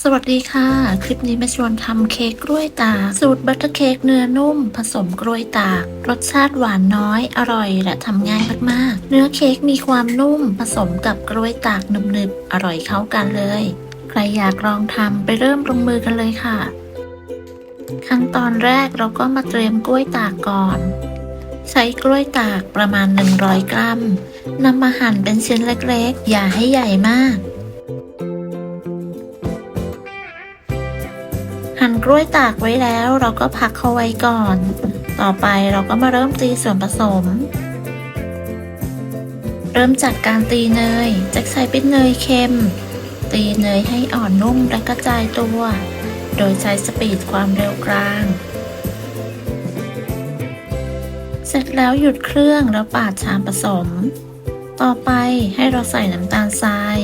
สวัสดีค่ะคลิปนี้มาชวนทำเค้กกล้วยตากสูตรบัตเตอร์เค้กเนื้อนุ่มผสมกล้วยตากรสชาติหวานน้อยอร่อยและทำง่ายมากๆเนื้อเค้กมีความนุ่มผสมกับกล้วยตากหนึบๆอร่อยเข้ากันเลยใครอยากลองทำไปเริ่มลงมือกันเลยค่ะขั้นตอนแรกเราก็มาเตรียมกล้วยตากก่อนใช้กล้วยตากประมาณ100 กรัมนำมาหั่นเป็นชิ้นเล็กๆอย่าให้ใหญ่มากหั่นกล้วยตากไว้แล้วเราก็พักเขาไว้ก่อน ต่อไปเราก็มาเริ่มตีส่วนผสม เริ่มจากการตีเนยจะใช้เป็นเนยเค็ม ตีเนยให้อ่อนนุ่มและกระจายตัว โดยใช้สปีดความเร็วกลาง เสร็จแล้วหยุดเครื่องแล้วปาดชามผสม ต่อไปให้เราใส่น้ำตาลทราย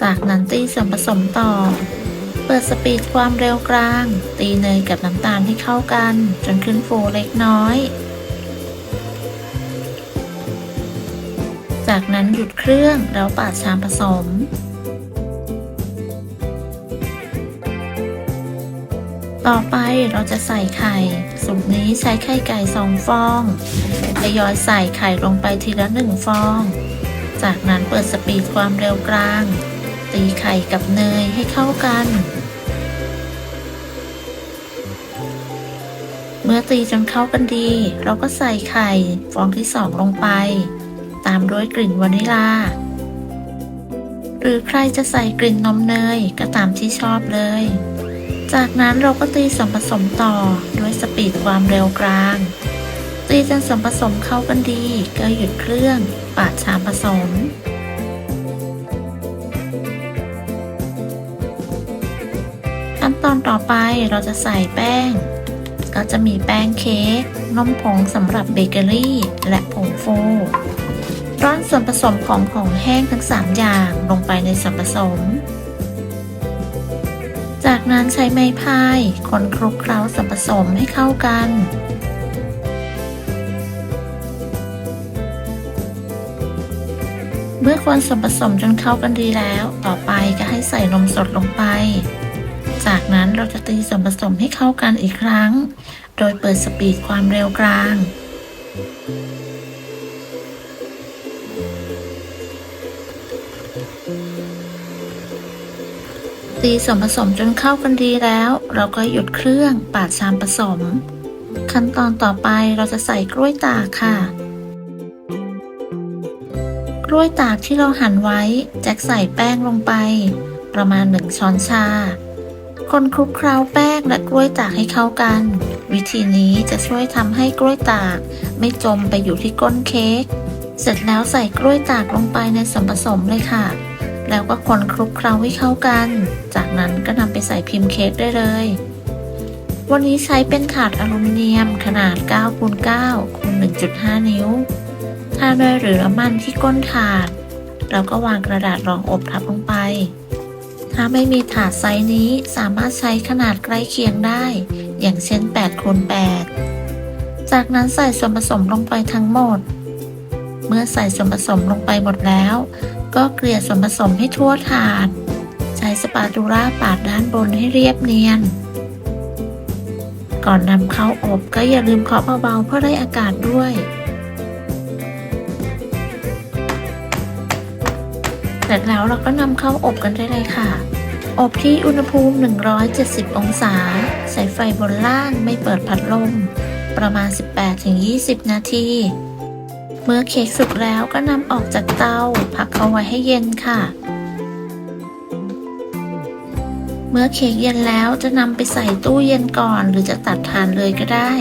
จากนั้นตีส่วนผสมต่อเปิดสปีดความเร็วกลางตีเนยกับน้ำตาลให้เข้ากันจนขึ้นฟูเล็กน้อยจากนั้นหยุดเครื่องแล้วปาดชามผสมต่อไปเราจะใส่ไข่สูตรนี้ใช้ไข่ไก่2 ฟองทยอยใส่ไข่ลงไปทีละ1 ฟองจากนั้นเปิดสปีดความเร็วกลางตีไข่กับเนยให้เข้ากันเมื่อตีจนเข้ากันดีเราก็ใส่ไข่ฟองที่2ลงไปตามด้วยกลิ่นวานิลาหรือใครจะใส่กลิ่นนมเนยก็ตามที่ชอบเลยจากนั้นเราก็ตีส่วนผสมต่อด้วยสปีดความเร็วกลางตีจนส่วนผสมเข้ากันดีก็หยุดเครื่องปาดชามผสมขั้นตอนต่อไปเราจะใส่แป้งก็จะมีแป้งเค้กนมผงสำหรับเบเกอรี่และผงฟูร่อนส่วนผสมของแห้งทั้ง3 อย่างลงไปในส่วนผสมจากนั้นใช้ไม้พายคนคลุกเคล้าส่วนผสมให้เข้ากันเมื่อคนส่วนผสมจนเข้ากันดีแล้วต่อไปก็ให้ใส่นมสดลงไปจากนั้นเราจะตีส่วนผสมให้เข้ากันอีกครั้งโดยเปิดสปีดความเร็วกลางตีส่วนผสมจนเข้ากันดีแล้วเราก็หยุดเครื่องปาดชามผสมขั้นตอนต่อไปเราจะใส่กล้วยตากค่ะกล้วยตากที่เราหั่นไว้แจ็คใส่แป้งลงไปประมาณ1 ช้อนชาคนคลุกเคล้าแป้งและกล้วยตากให้เข้ากันวิธีนี้จะช่วยทำให้กล้วยตากไม่จมไปอยู่ที่ก้นเค้กเสร็จแล้วใส่กล้วยตากลงไปในส่วนผสมเลยค่ะแล้วก็คนคลุกเคล้าให้เข้ากันจากนั้นก็นำไปใส่พิมพ์เค้กได้เลยวันนี้ใช้เป็นถาดอลูมิเนียมขนาด 9x9x1.5 นิ้วทาเนยหรือน้ำมันที่ก้นถาดแล้วก็วางกระดาษรองอบทับลงไปถ้าไม่มีถาดไซส์นี้สามารถใช้ขนาดใกล้เคียงได้อย่างเช่น 8x8 จากนั้นใส่ส่วนผสมลงไปทั้งหมดเมื่อใส่ส่วนผสมลงไปหมดแล้วก็เกลี่ยส่วนผสมให้ทั่วถาดใช้สปาตูล่าปาดด้านบนให้เรียบเนียนก่อนนำเข้าอบก็อย่าลืมเคาะเบาๆเพื่อได้อากาศด้วยเสร็จแล้วเราก็นำเข้าอบกันได้เลยค่ะอบที่อุณหภูมิ170 องศาใช้ไฟบนล่างไม่เปิดพัดลมประมาณ 18-20 นาทีเมื่อเค้กสุกแล้วก็นำออกจากเตาพักเอาไว้ให้เย็นค่ะเมื่อเค้กเย็นแล้วจะนำไปใส่ตู้เย็นก่อนหรือจะตัดทานเลยก็ได้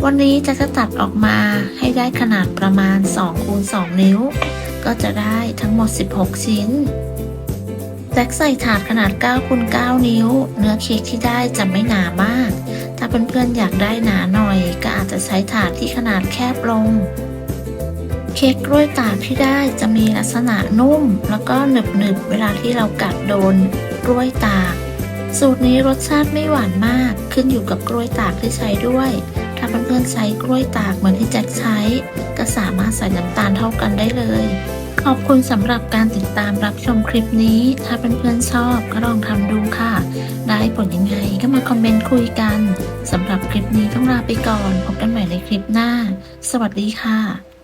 วันนี้จะตัดออกมาให้ได้ขนาดประมาณ 2x2 นิ้วก็จะได้ทั้งหมด16 ชิ้นแจ็คใส่ถาดขนาด 9x9 นิ้วเนื้อเค้กที่ได้จะไม่หนามากถ้าเพื่อนๆอยากได้หนาหน่อยก็อาจจะใช้ถาดที่ขนาดแคบลงเค้กกล้วยตากที่ได้จะมีลักษณะนุ่มแล้วก็หนึบๆเวลาที่เรากัดโดนกล้วยตากสูตรนี้รสชาติไม่หวานมากขึ้นอยู่กับกล้วยตากที่ใช้ด้วยถ้าเพื่อนๆใช้กล้วยตากเหมือนที่แจ็คใช้ก็สามารถใส่น้ำตาลเท่ากันได้เลยขอบคุณสำหรับการติดตามรับชมคลิปนี้ถ้าเพื่อนๆชอบก็ลองทำดู ไงก็มาคอมเมนต์คุยกันสำหรับคลิปนี้ต้องลาไปก่อนพบกันใหม่ในคลิปหน้าสวัสดีค่ะ